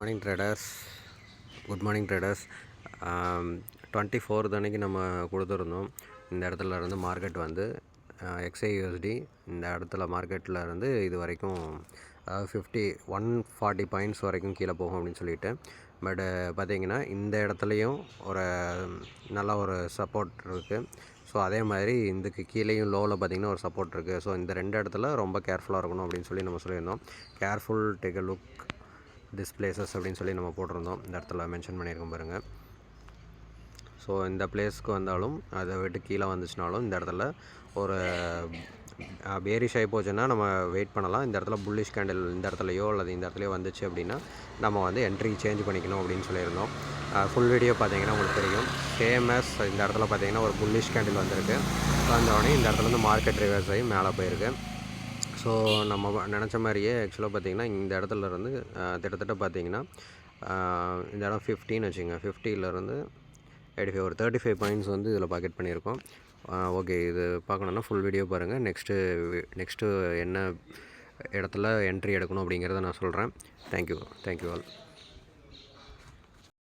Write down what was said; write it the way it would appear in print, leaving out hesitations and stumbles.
Morning traders, good morning traders. 24 அன்னைக்கு நம்ம கொடுத்துருந்தோம். இந்த இடத்துல இருந்து மார்க்கெட் வந்து XAUSD இந்த இடத்துல மார்க்கெட்டில் இருந்து இது வரைக்கும் 140 பாயிண்ட்ஸ் வரைக்கும் கீழே போகும் அப்படின்னு சொல்லிட்டு. பட்டு பார்த்திங்கன்னா இந்த இடத்துலையும் ஒரு நல்ல ஒரு சப்போர்ட் இருக்குது. ஸோ அதே மாதிரி இதுக்கு கீழேயும் லோவில் பார்த்திங்கன்னா ஒரு சப்போர்ட் இருக்குது. ஸோ இந்த ரெண்டு இடத்துல ரொம்ப கேர்ஃபுல்லாக இருக்கணும் அப்படின்னு சொல்லி நம்ம சொல்லியிருந்தோம். Careful, take a look this places அப்படின்னு சொல்லி நம்ம போட்டிருந்தோம். இந்த இடத்துல மென்ஷன் பண்ணியிருக்கோம் பாருங்கள். ஸோ இந்த பிளேஸ்க்கு வந்தாலும் அதை விட்டு கீழே வந்துச்சுனாலும் இந்த இடத்துல ஒரு பேரிஷ் ஆகி போச்சுன்னா நம்ம வெயிட் பண்ணலாம். இந்த இடத்துல புல்லிஷ் கேண்டில் இந்த இடத்துலையோ அல்லது இந்த இடத்துலையோ வந்துச்சு அப்படின்னா நம்ம வந்து என்ட்ரி சேஞ்ச் பண்ணிக்கணும் அப்படின்னு சொல்லியிருந்தோம். ஃபுல் வீடியோ பார்த்தீங்கன்னா உங்களுக்கு தெரியும். ஃபேமஸ் இந்த இடத்துல பார்த்தீங்கன்னா ஒரு புல்லிஷ் கேண்டில் வந்திருக்கு. வந்தோடனே இந்த இடத்துல வந்து மார்க்கெட் ரிவர்ஸ் ஆகி மேலே போயிருக்கு. ஸோ நம்ம நினச்ச மாதிரியே ஆக்சுவலாக பார்த்திங்கன்னா இந்த இடத்துல இருந்து கிட்டத்தட்ட பார்த்திங்கன்னா இந்த இடம் 15 வச்சுங்க. 50லேருந்து 85 ஒரு 35 பாயிண்ட்ஸ் வந்து இதில் பாக்கெட் பண்ணியிருக்கோம். ஓகே, இது பார்க்கணுன்னா ஃபுல் வீடியோ பாருங்கள். நெக்ஸ்ட்டு என்ன இடத்துல என்ட்ரி எடுக்கணும் அப்படிங்கிறத நான் சொல்கிறேன். Thank you all.